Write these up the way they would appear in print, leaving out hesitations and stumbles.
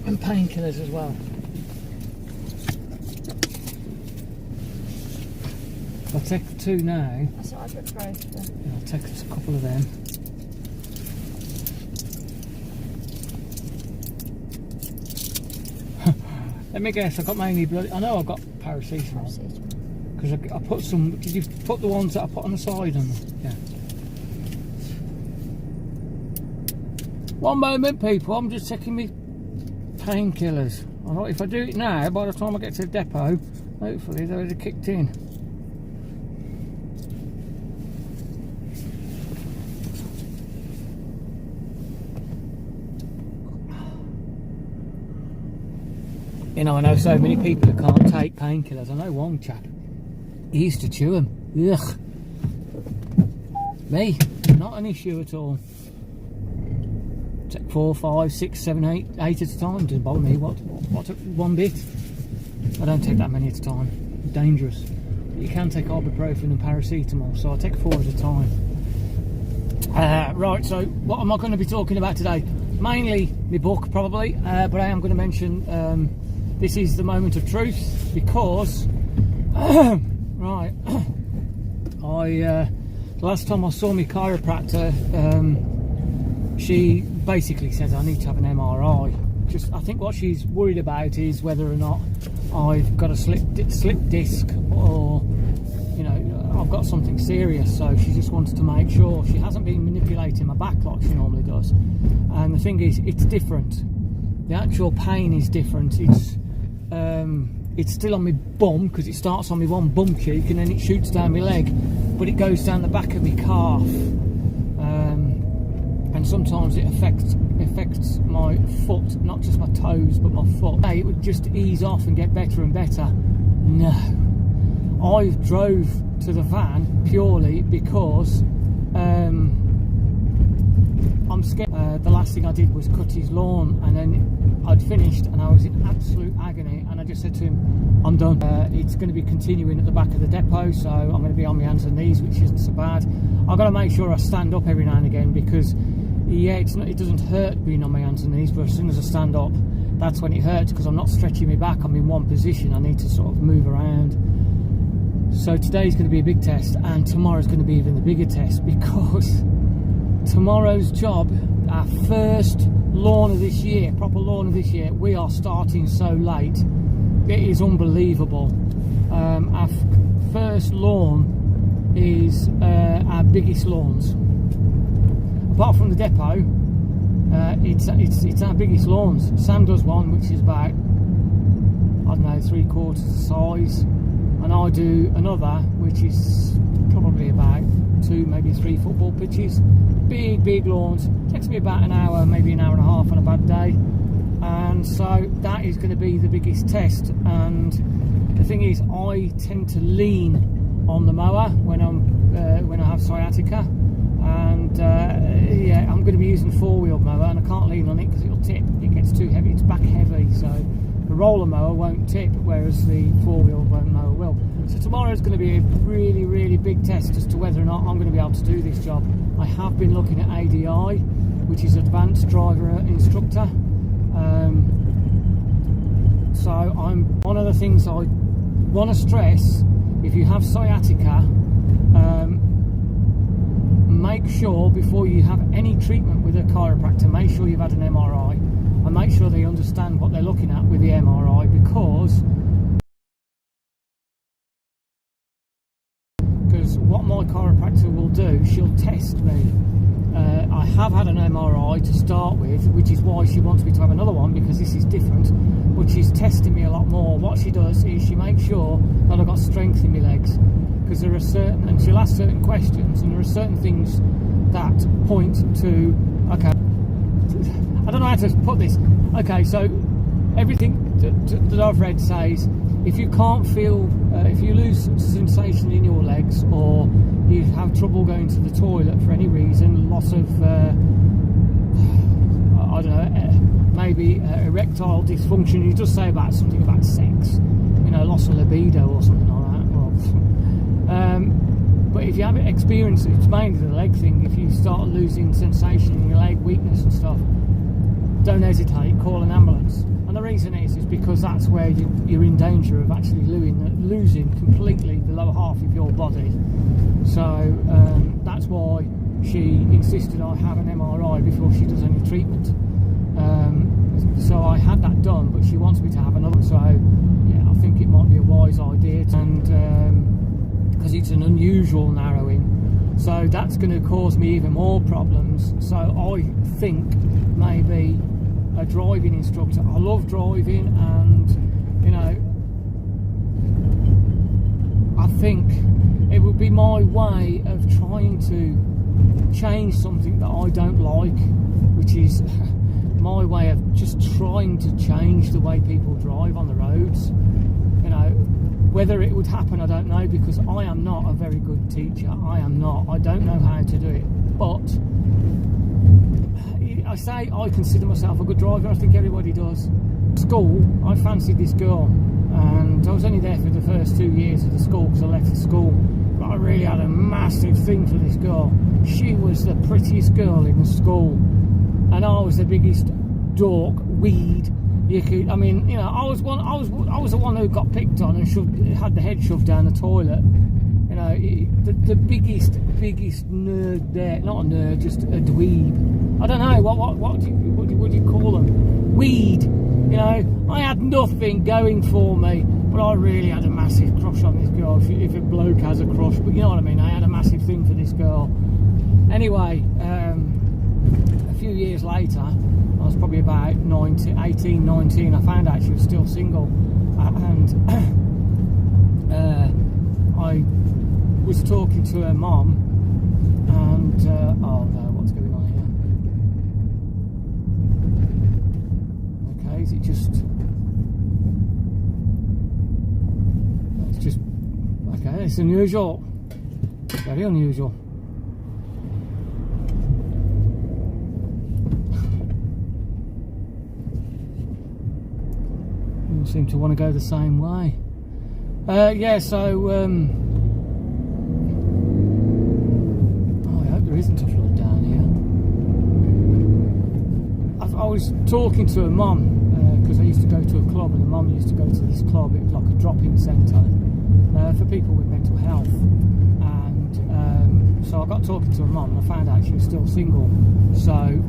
and painkillers as well. I'll take 2 now. That's what I put both. Yeah, I'll take a couple of them. Let me guess, I got mainly bloody. I know I got paracetamol. Because I put some. Did you put the ones that I put on the side? Yeah. One moment, people. I'm just checking me painkillers. Alright, if I do it now, by the time I get to the depot, hopefully they're already kicked in. You know, I know so many people who can't take painkillers. I know one chap, he used to chew them. Ugh. Me, not an issue at all. Take 4, 5, 6, 7, 8 at a time. Doesn't bother me. What one bit? I don't take that many at a time. It's dangerous. But you can take ibuprofen and paracetamol, so I take 4 at a time. Right, so what am I going to be talking about today? Mainly my book, probably, but I am going to mention this is the moment of truth because right, the last time I saw my chiropractor, she basically says I need to have an MRI. Just, I think what she's worried about is whether or not I've got a slip disc, or you know, I've got something serious. So she just wanted to make sure. She hasn't been manipulating my back like she normally does. And the thing is, it's different. The actual pain is different. It's still on my bum because it starts on my one bum cheek and then it shoots down my leg, but it goes down the back of my calf. And sometimes it affects my foot, not just my toes but my foot. It would just ease off and get better and better. No, I drove to the van purely because I'm scared. The last thing I did was cut his lawn, and then I'd finished and I was in absolute agony, and I just said to him, I'm done. It's going to be continuing at the back of the depot, so I'm going to be on my hands and knees, which isn't so bad. I've got to make sure I stand up every now and again because yeah, it doesn't hurt being on my hands and knees, but as soon as I stand up, that's when it hurts because I'm not stretching my back. I'm in one position. I need to sort of move around. So today's going to be a big test, and tomorrow's going to be even the bigger test because tomorrow's job, our first lawn of this year, proper lawn of this year, we are starting so late. It is unbelievable. Our first lawn is our biggest lawns. Apart from the depot, it's our biggest lawns. Sam does one which is about, I don't know, 3/4 the size, and I do another which is probably about 2, maybe 3 football pitches. Big lawns. Takes me about an hour, maybe an hour and a half on a bad day, and so that is going to be the biggest test. And the thing is, I tend to lean on the mower when I have sciatica, and yeah, I'm going to be using 4-wheel mower, and I can't lean on it because it'll tip. It gets too heavy. It's back heavy, so the roller mower won't tip, whereas the 4-wheel mower will. So tomorrow is going to be a really big test as to whether or not I'm going to be able to do this job. I have been looking at ADI, which is Advanced Driver Instructor. So one of the things I want to stress, if you have sciatica, make sure before you have any treatment with a chiropractor, make sure you've had an MRI, and make sure they understand what they're looking at with the MRI, because what my chiropractor will do, she'll test me. I have had an MRI to start with, which is why she wants me to have another one, because this is different, but she's testing me a lot more. What she does is she makes sure that I've got strength in my legs, because there are certain, and she'll ask certain questions, and there are certain things that point to, okay, I don't know how to put this. Okay, so everything that I've read says if you can't feel, if you lose sensation in your legs, or you have trouble going to the toilet for any reason, loss of, I don't know, maybe erectile dysfunction, you just say about something about sex, you know, loss of libido or something like that. Well, but if you have experience, it's mainly the leg thing. If you start losing sensation in your leg, weakness and stuff, don't hesitate, call an ambulance. reason is because that's where you're in danger of actually losing completely the lower half of your body. So that's why she insisted I have an MRI before she does any treatment. So I had that done, but she wants me to have another. So yeah, I think it might be a wise idea, and because it's an unusual narrowing, so that's going to cause me even more problems. So I think maybe a driving instructor. I love driving, and you know, I think it would be my way of trying to change something that I don't like, which is my way of just trying to change the way people drive on the roads. You know, whether it would happen, I don't know, because I am not a very good teacher. I don't know how to do it, but I say I consider myself a good driver. I think everybody does. School, I fancied this girl, and I was only there for the first 2 years of the school because I left the school, but I really had a massive thing for this girl. She was the prettiest girl in the school, and I was the biggest dork weed you could. I mean, you know, I was the one who got picked on and had the head shoved down the toilet. You know, the biggest nerd there. Not a nerd, just a dweeb. I don't know what do you call them? Weed. You know, I had nothing going for me, but I really had a massive crush on this girl. If a bloke has a crush, but you know what I mean. I had a massive thing for this girl. Anyway, a few years later, I was probably about 18, 19, I found out she was still single, and I was talking to her mum, and oh no, what's going on here? Okay, is it just... It's just... Okay, it's unusual. Very unusual. Seem to want to go the same way. Yeah, so oh, I hope there isn't a flood down here. I was talking to a mum because I used to go to a club, and the mum used to go to this club. It was like a drop-in centre for people with mental health, and so I got talking to her mum, and I found out she was still single. So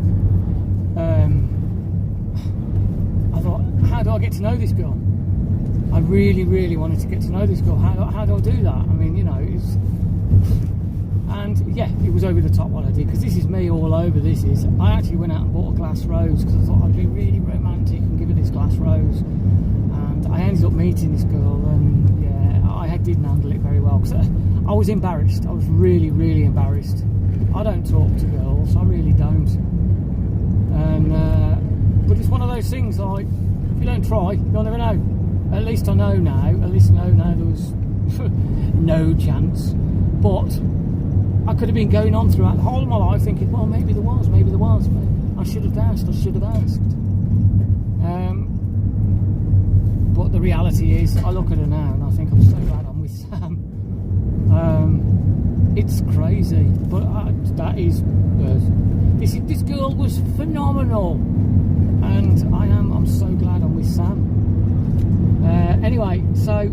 I thought, how do I get to know this girl? I really, really wanted to get to know this girl. How do I do that? I mean, you know, and yeah, it was over the top what I did, because this is me all over. I actually went out and bought a glass rose because I thought I'd be really romantic and give her this glass rose, and I ended up meeting this girl, and yeah, I didn't handle it very well because I was embarrassed. I was really, really embarrassed. I don't talk to girls, I really don't, and but it's one of those things, like, if you don't try, you'll never know. At least I know now. At least I know now there was no chance. But I could have been going on throughout the whole of my life thinking, well, maybe there was. I should have asked. But the reality is, I look at her now and I think I'm so glad I'm with Sam. It's crazy, but that is... This girl was phenomenal, and I'm so glad I'm with Sam. Anyway, so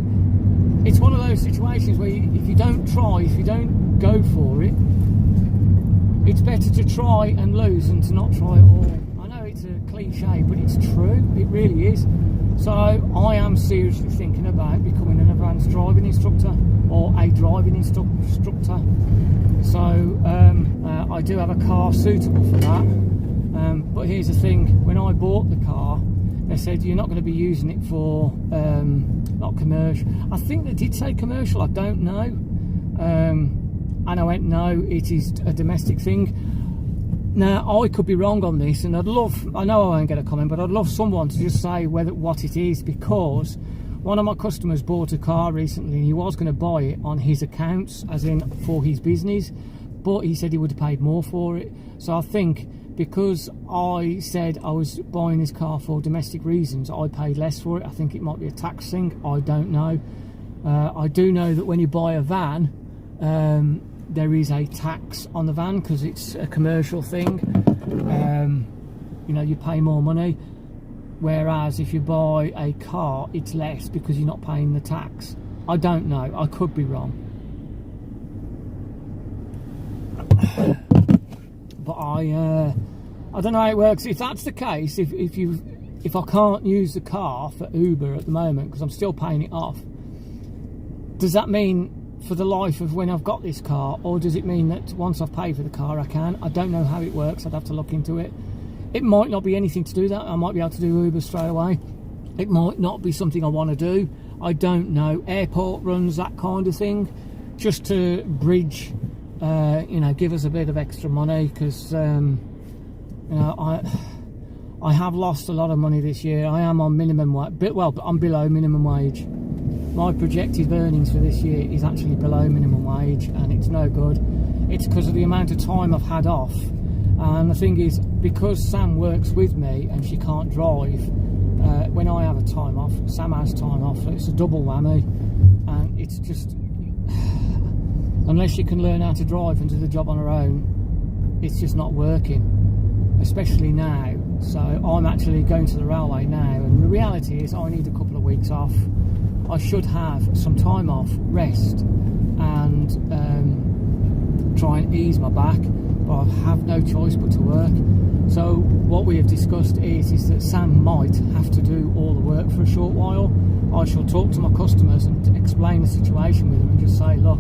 it's one of those situations where if you don't try, if you don't go for it, it's better to try and lose than to not try at all. I know it's a cliche, but it's true. It really is. So I am seriously thinking about becoming an advanced driving instructor, or a driving instructor. So I do have a car suitable for that. But here's the thing: when I bought the car, they said you're not going to be using it for not commercial. I think they did say commercial, I don't know. And I went, no, it is a domestic thing. Now, I could be wrong on this, and I know I won't get a comment, but I'd love someone to just say what it is, because one of my customers bought a car recently, and he was going to buy it on his accounts, as in for his business, but he said he would have paid more for it. So I think, because I said I was buying this car for domestic reasons, I paid less for it. I think it might be a tax thing, I don't know. I do know that when you buy a van, there is a tax on the van because it's a commercial thing. You know, you pay more money. whereas if you buy a car it's less because you're not paying the tax. I don't know, I could be wrong, but I don't know how it works. If that's the case, if I can't use the car for Uber at the moment because I'm still paying it off, does that mean for the life of when I've got this car, or does it mean that once I've paid for the car I can? I don't know how it works. I'd have to look into it. It might not be anything to do that. I might be able to do Uber straight away. It might not be something I want to do. I don't know. Airport runs, that kind of thing, just to bridge, you know, give us a bit of extra money, because you know, I have lost a lot of money this year. I am on minimum wage, well, I'm below minimum wage. My projected earnings for this year is actually below minimum wage, and it's no good. It's because of the amount of time I've had off. And the thing is, because Sam works with me and she can't drive, when I have a time off, Sam has time off, so it's a double whammy. And it's just, unless she can learn how to drive and do the job on her own, it's just not working, especially now. So I'm actually going to the railway now, and the reality is I need a couple of weeks off. I should have some time off, rest, and try and ease my back, but I have no choice but to work. So what we have discussed is that Sam might have to do all the work for a short while. I shall talk to my customers and explain the situation with them and just say, look,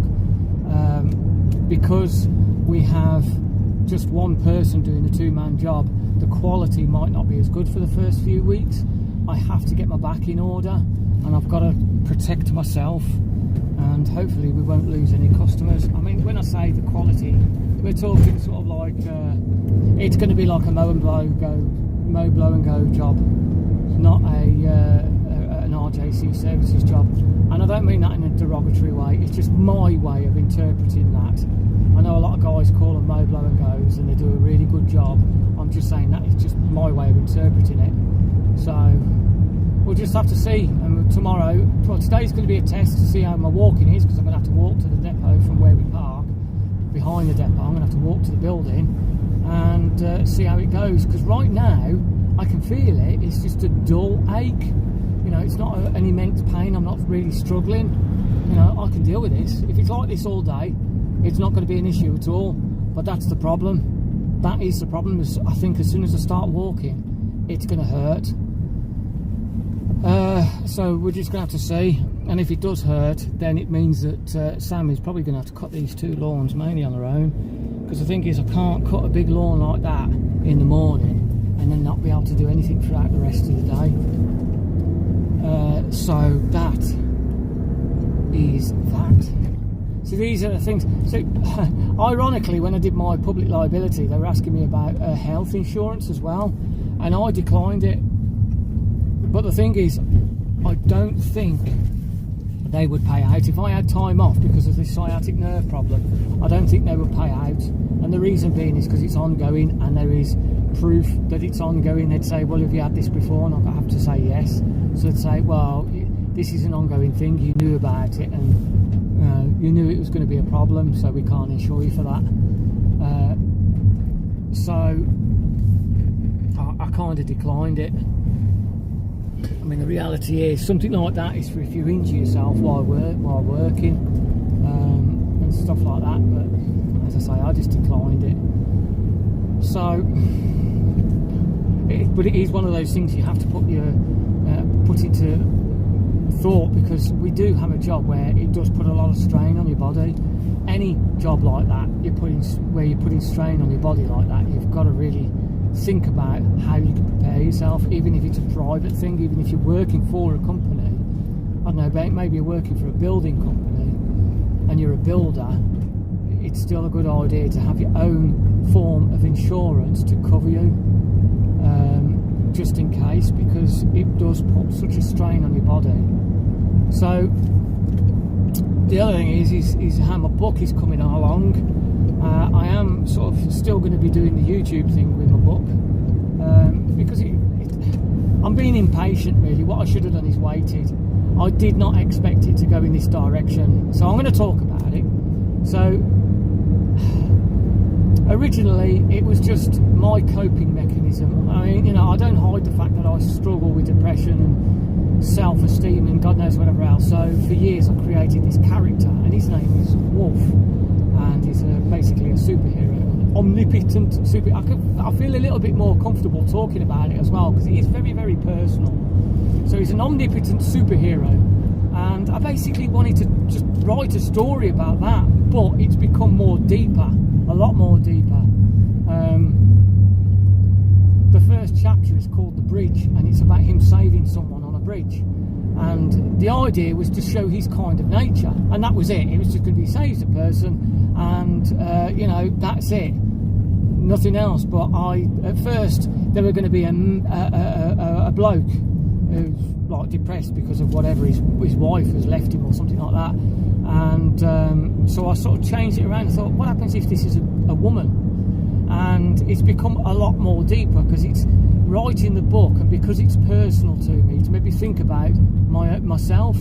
because we have just one person doing a two-man job, the quality might not be as good for the first few weeks. I have to get my back in order, and I've got to protect myself, and hopefully we won't lose any customers. I mean, when I say the quality, we're talking sort of like it's going to be like a mow, blow, and go job, not an RJC Services job. And I don't mean that in a derogatory way, it's just my way of interpreting that. I know a lot of guys call them mow, blow and goes, and they do a really good job. I'm just saying that it's just my way of interpreting it. So we'll just have to see. And tomorrow, well, today's going to be a test to see how my walking is, because I'm going to have to walk to the depot from where we park, behind the depot. I'm going to have to walk to the building and see how it goes, because right now I can feel it. It's just a dull ache. You know, it's not an immense pain. I'm not really struggling. You know, I can deal with this. If it's like this all day, it's not going to be an issue at all. But that's the problem. That is the problem. I think as soon as I start walking, it's going to hurt. So we're just going to have to see. And if it does hurt, then it means that Sam is probably going to have to cut these two lawns mainly on her own. Because the thing is, I can't cut a big lawn like that in the morning and then not be able to do anything throughout the rest of the day. So that is that. So these are the things. So ironically, when I did my public liability, they were asking me about health insurance as well, and I declined it. But the thing is, I don't think they would pay out. If I had time off because of this sciatic nerve problem, I don't think they would pay out. And the reason being is because it's ongoing, and there is proof that it's ongoing. They'd say, well, have you had this before? And I have to say yes. So they'd say, well, this is an ongoing thing, you knew about it, and you knew it was going to be a problem, so we can't insure you for that. So I kind of declined it. I mean, the reality is, something like that is for if you injure yourself while working, and stuff like that. But as I say, I just declined it. So, but it is one of those things you have to put into thought, because we do have a job where it does put a lot of strain on your body. Any job like that, where you're putting strain on your body like that, you've got to really think about how you can prepare yourself, even if it's a private thing, even if you're working for a company. I don't know, maybe you're working for a building company and you're a builder, it's still a good idea to have your own form of insurance to cover you, just in case, because it does put such a strain on your body. So the other thing is how my book is coming along. I am sort of still going to be doing the YouTube thing with my book, because I'm being impatient really. What I should have done is waited. I did not expect it to go in this direction, so I'm going to talk about it. So originally it was just my coping mechanism. I mean, you know, I don't hide the fact that I struggle with depression and self-esteem and God knows whatever else. So for years I created this character, and his name is Wolf, and he's basically a superhero, an omnipotent super. I feel a little bit more comfortable talking about it as well, because it is very, very personal. So he's an omnipotent superhero, and I basically wanted to just write a story about that, but it's become more deeper, a lot more deeper. The first chapter is called The Bridge, and it's about him saving someone on a bridge. And the idea was to show his kind of nature, and that was it. It was just going to be saves a person, and you know, that's it, nothing else. But at first there were going to be a bloke who's like depressed because of whatever his wife has left him or something like that, and so I sort of changed it around and thought, what happens if this is a woman? And it's become a lot more deeper because it's writing the book, and because it's personal to me, to make me think about myself.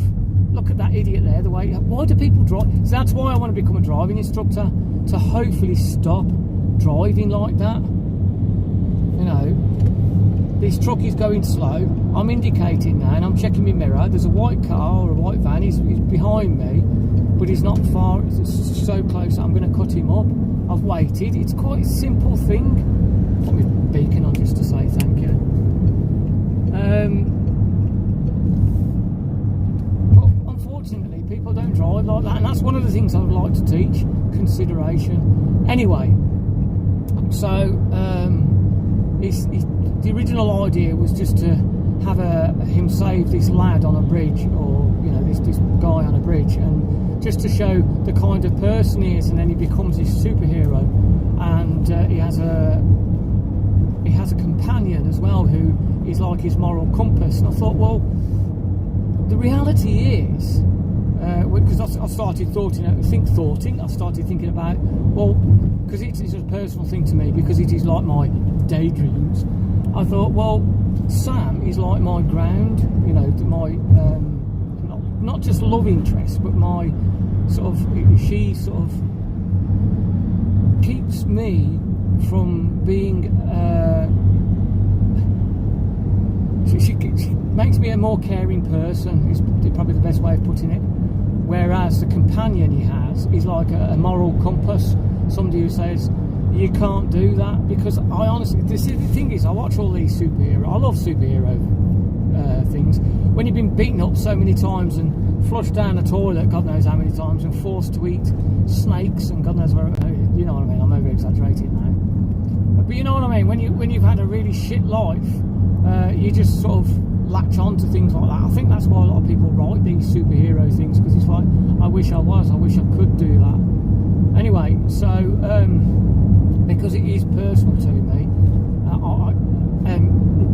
Look at that idiot there, the way, why do people drive? So that's why I want to become a driving instructor, to hopefully stop driving like that. You know, this truck is going slow, I'm indicating now and I'm checking my mirror, there's a white car or a white van, he's behind me, but he's not far, it's so close I'm going to cut him up. I've waited. It's quite a simple thing. Put my beacon on just to say thank you. But unfortunately, people don't drive like that, and that's one of the things I would like to teach: consideration. Anyway, so the original idea was just to have him save this lad on a bridge, or you know, this guy on a bridge, and just to show the kind of person he is, and then he becomes this superhero, and he has a companion as well who is like his moral compass. And I thought, well, the reality is, because I started thinking about, well, because it's a personal thing to me, because it is like my daydreams. I thought, well, Sam is like my ground, you know, my not just love interest, but my she keeps me from being she makes me a more caring person, is probably the best way of putting it. Whereas the companion he has is like a moral compass, somebody who says you can't do that. Because I honestly, the thing is, I watch all these superhero, I love superhero things. When you've been beaten up so many times and flushed down the toilet God knows how many times, and forced to eat snakes and God knows where, you know what I mean, I'm over exaggerating now, but you know what I mean, when you've had a really shit life, you just sort of latch on to things like that. I think that's why a lot of people write these superhero things, because it's like, I wish I could do that. Anyway, so because it is personal to me,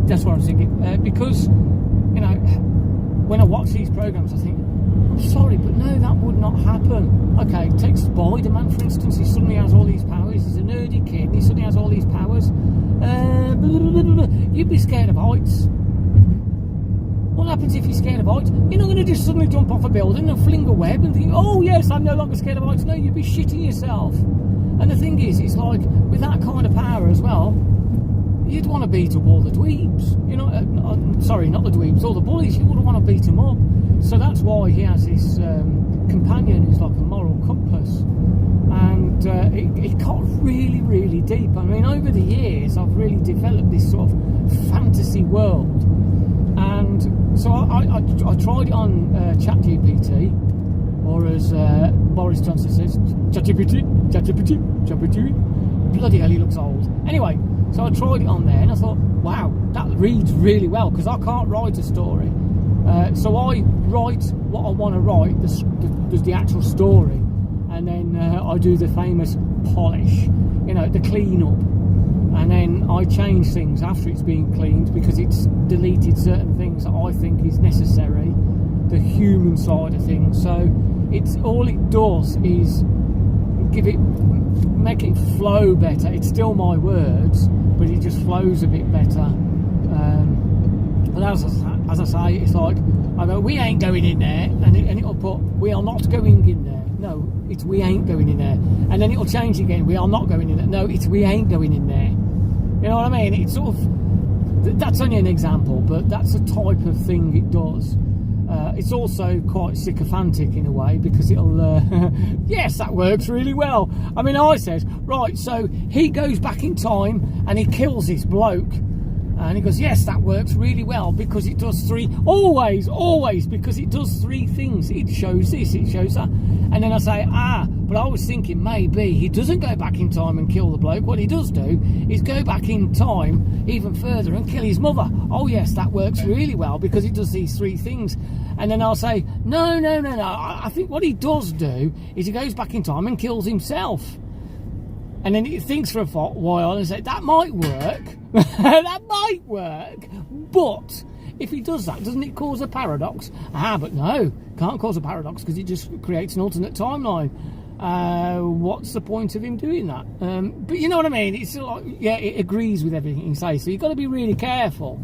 that's what I'm thinking, because, you know, when I watch these programs I think, I'm sorry, but no, that would not happen. Okay, take Spider-Man for instance, he suddenly has all these powers, he's a nerdy kid and he suddenly has all these powers. You'd be scared of heights. What happens if you're scared of heights? You're not going to just suddenly jump off a building and fling a web and think, oh yes, I'm no longer scared of heights. No, you'd be shitting yourself. And the thing is, it's like, with that kind of power as well, you'd want to beat up all the dweebs, you know, sorry, not the dweebs, all the bullies, you wouldn't want to beat them up. So that's why he has this companion who's like a moral compass, and it got really, really deep. I mean, over the years I've really developed this sort of fantasy world, and so I tried it on ChatGPT, or as Boris Johnson says, ChatGPT, bloody hell, he looks old. Anyway, so I tried it on there and I thought, wow, that reads really well, because I can't write a story. So I write what I want to write, the actual story, and then I do the famous polish, you know, the clean up, and then I change things after it's been cleaned, because it's deleted certain things that I think is necessary, the human side of things. So it's all it does is make it flow better. It's still my words, but it just flows a bit better. But as I say, it's like, I go, we ain't going in there, and it'll put, we are not going in there. no, it's we ain't going in there. And then it'll change again, we are not going in there. No, it's we ain't going in there. You know what I mean? It's sort of, that's only an example, but that's the type of thing it does. It's also quite sycophantic in a way, because it'll, yes, that works really well. I mean, I said, right, so he goes back in time and he kills this bloke. And he goes, yes, that works really well, because it does always, because it does three things. It shows this, it shows that. And then I say, but I was thinking maybe he doesn't go back in time and kill the bloke. What he does do is go back in time even further and kill his mother. Oh, yes, that works really well, because it does these three things. And then I'll say, no. I think what he does do is he goes back in time and kills himself. And then he thinks for a while and says, that might work. That might work. But if he does that, doesn't it cause a paradox? But no, can't cause a paradox, because it just creates an alternate timeline. What's the point of him doing that? But you know what I mean? It's like, yeah, it agrees with everything you say. So you've got to be really careful.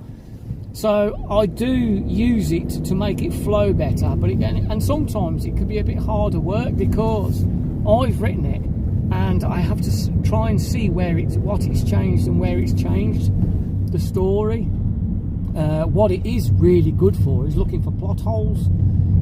So I do use it to make it flow better. But and sometimes it could be a bit harder work, because I've written it, and I have to try and see what it's changed and where it's changed the story. What it is really good for is looking for plot holes.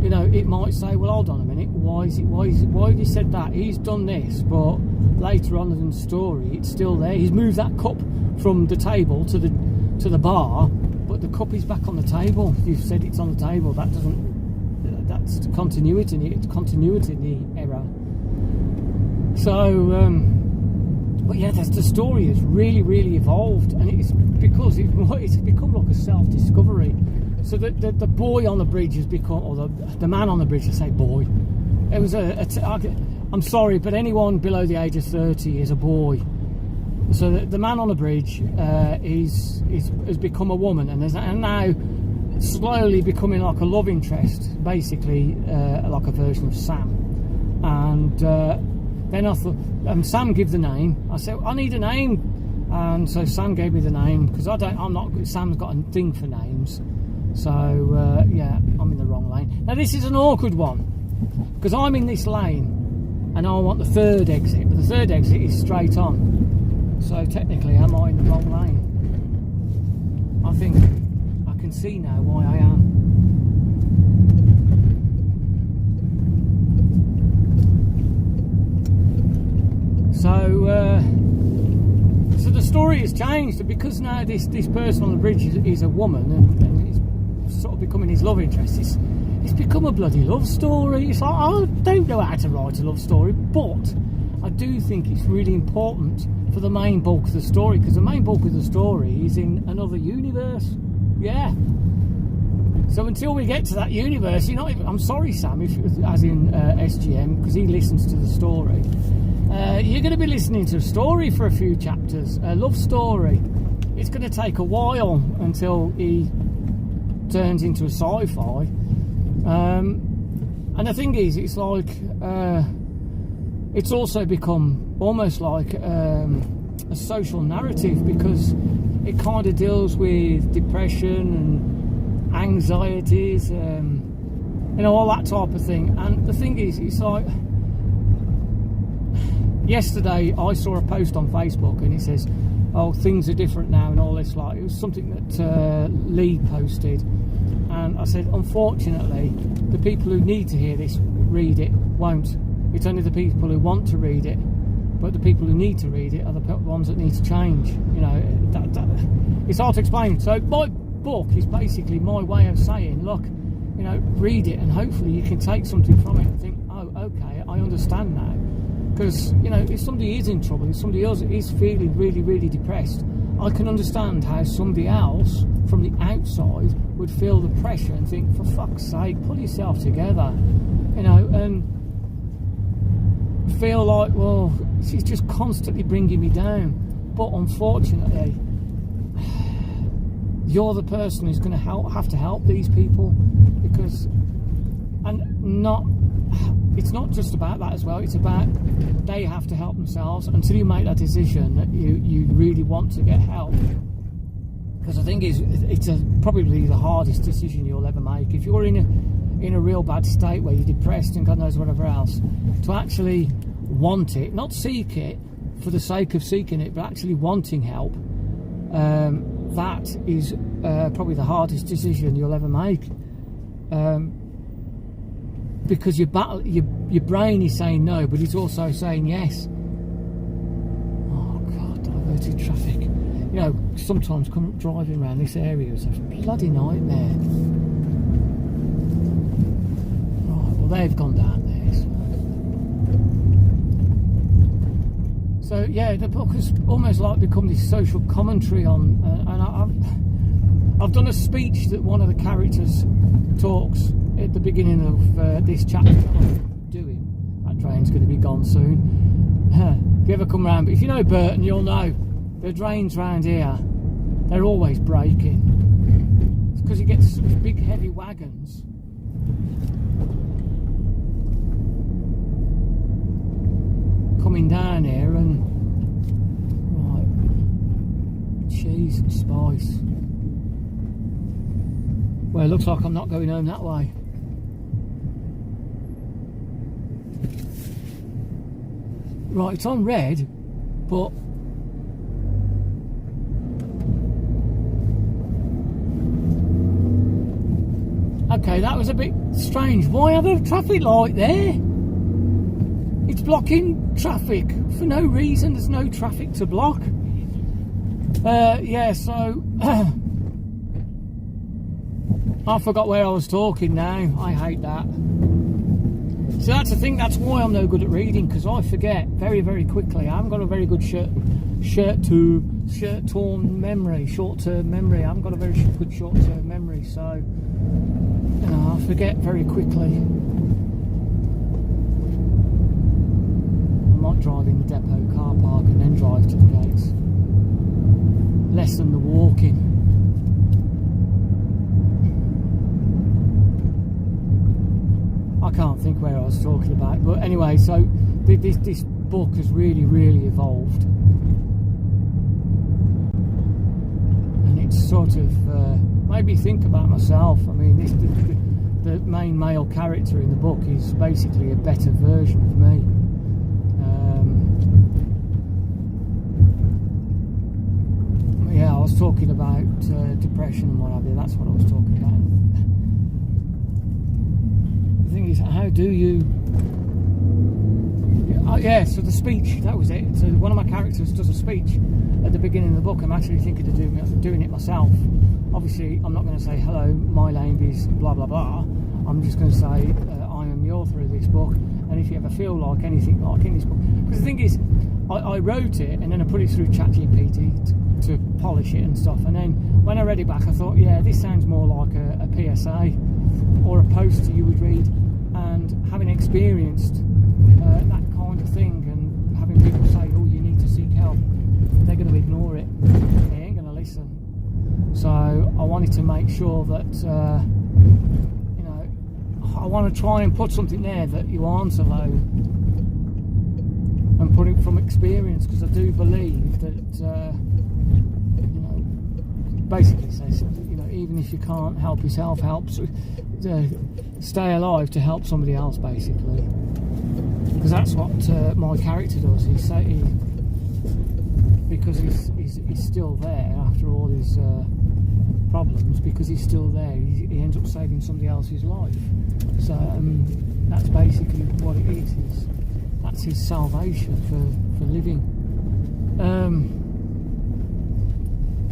You know, it might say, well, hold on a minute, why have you said that? He's done this, but later on in the story, it's still there. He's moved that cup from the table to the bar, but the cup is back on the table. You've said it's on the table. That's the continuity error. So, but yeah, the story has really, really evolved, and it's because it's become like a self-discovery. So the boy on the bridge has become, or the man on the bridge, I say boy. It was I'm sorry, but anyone below the age of 30 is a boy. So the man on the bridge has become a woman, and now slowly becoming like a love interest, basically like a version of Sam. And then I thought, Sam give the name. I said, I need a name, and so Sam gave me the name, because Sam's got a thing for names. So yeah, I'm in the wrong lane. Now this is an awkward one, because I'm in this lane, and I want the third exit, but the third exit is straight on. So technically, am I in the wrong lane? I think I can see now why I am. So the story has changed, because now this person on the bridge is a woman, and it's sort of becoming his love interest. It's become a bloody love story. It's like, I don't know how to write a love story, but I do think it's really important for the main bulk of the story, because the main bulk of the story is in another universe. Yeah. So until we get to that universe, I'm sorry, Sam, as in SGM, because he listens to the story. You're going to be listening to a story for a few chapters, a love story. It's going to take a while until he turns into a sci-fi. And the thing is, it's like, it's also become almost like a social narrative, because it kind of deals with depression and anxieties, all that type of thing. And the thing is, it's like, yesterday I saw a post on Facebook, and it says, oh, things are different now and all this. Like, it was something that Lee posted, and I said, unfortunately, the people who need to hear this, read it, won't. It's only the people who want to read it, but the people who need to read it are the ones that need to change. It's hard to explain. So my book is basically my way of saying, look, read it, and hopefully you can take something from it and think, oh, okay, I understand now. Because, if somebody is in trouble, if somebody else is feeling really, really depressed, I can understand how somebody else from the outside would feel the pressure and think, for fuck's sake, pull yourself together, and feel like, well, she's just constantly bringing me down. But unfortunately, you're the person who's going to have to help these people, because, it's not just about that as well, it's about they have to help themselves until you make that decision that you really want to get help. Because the thing is, it's probably the hardest decision you'll ever make. If you're in in a real bad state where you're depressed and God knows whatever else, to actually want it, not seek it for the sake of seeking it, but actually wanting help, that is probably the hardest decision you'll ever make, because your brain is saying no, but it's also saying yes. Oh God, diverted traffic. You know, sometimes driving around this area is a bloody nightmare. Right, well they've gone down there. So yeah, the book has almost like become this social commentary on, and I've done a speech that one of the characters talks at the beginning of this chapter that I'm doing. That train's going to be gone soon. If you ever come round, but if you know Burton, you'll know the drains round here, they're always breaking. It's because you get such big heavy wagons. Coming down here and right, cheese and spice. Well, it looks like I'm not going home that way. Right, it's on red, but okay, that was a bit strange. Why have a traffic light there? It's blocking traffic for no reason. There's no traffic to block. Yeah, so I forgot where I was talking now. I hate that. So that's the thing. That's why I'm no good at reading, because I forget very, very quickly. I haven't got a very good short-term memory. I haven't got a very good short-term memory, so you know, I forget very quickly. Drive in the depot car park and then drive to the gates. Less than the walking. I can't think where I was talking about, but anyway, so this book has really, really evolved, and it's sort of made me think about myself. I mean, the main male character in the book is basically a better version of me. Yeah, I was talking about depression and what have you. That's what I was talking about. The thing is, how do you... yeah, so the speech, that was it. So one of my characters does a speech at the beginning of the book. I'm actually thinking of doing it myself. Obviously, I'm not going to say, hello, my name is blah, blah, blah. I'm just going to say, I am the author of this book. And if you ever feel like anything like in this book... Because the thing is, I wrote it and then I put it through ChatGPT to polish it and stuff, and then when I read it back I thought, yeah, this sounds more like a PSA or a poster you would read, and having experienced that kind of thing and having people say, oh, you need to seek help, they're going to ignore it, they ain't going to listen. So I wanted to make sure that you know, I want to try and put something there that you aren't alone, and put it from experience, because I do believe that basically says, you know, even if you can't help yourself, stay alive to help somebody else, basically, because that's what my character does. Because he's still there after all his problems, because he's still there, he ends up saving somebody else's life. So that's basically what it is. That's his salvation for living.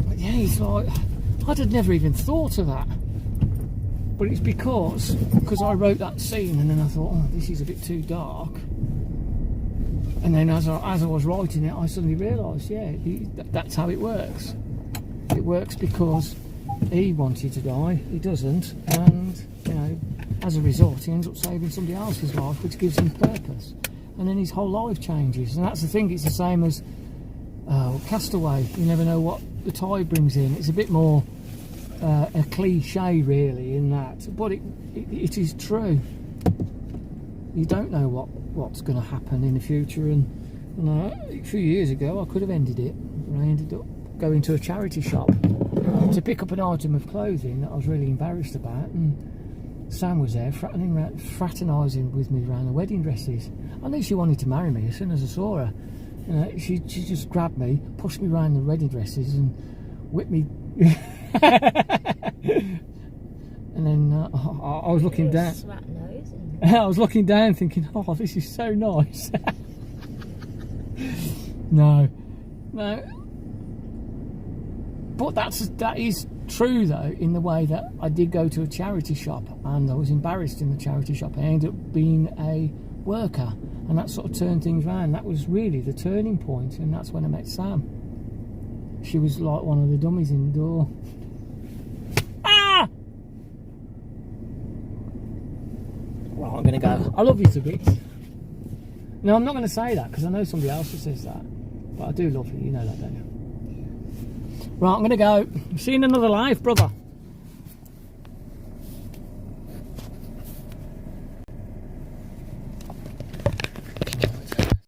But yeah, it's like, I'd have never even thought of that. But it's because I wrote that scene and then I thought, oh, this is a bit too dark. And then as I was writing it, I suddenly realised, yeah, that's how it works. It works because he wanted to die, he doesn't, and you know, as a result, he ends up saving somebody else's life, which gives him purpose. And then his whole life changes. And that's the thing, it's the same as Castaway. You never know what the tide brings in. It's a bit more a cliche, really, in that, but it is true. You don't know what's going to happen in the future, and you know, a few years ago I could have ended it, but I ended up going to a charity shop to pick up an item of clothing that I was really embarrassed about, and Sam was there fraternising with me around the wedding dresses. I knew she wanted to marry me as soon as I saw her. You know, she just grabbed me, pushed me around the wedding dresses and whipped me. And then I was looking down. I was looking down thinking, oh, this is so nice. No. But that is true though, in the way that I did go to a charity shop and I was embarrassed in the charity shop. I ended up being a worker, and that sort of turned things around. That was really the turning point, and that's when I met Sam. She was like one of the dummies in the door. Ah! Well, I'm gonna go. I love you to bits. No, I'm not going to say that because I know somebody else who says that, but I do love you. You know that, don't you? Right, I'm going to go. See you in another life, brother.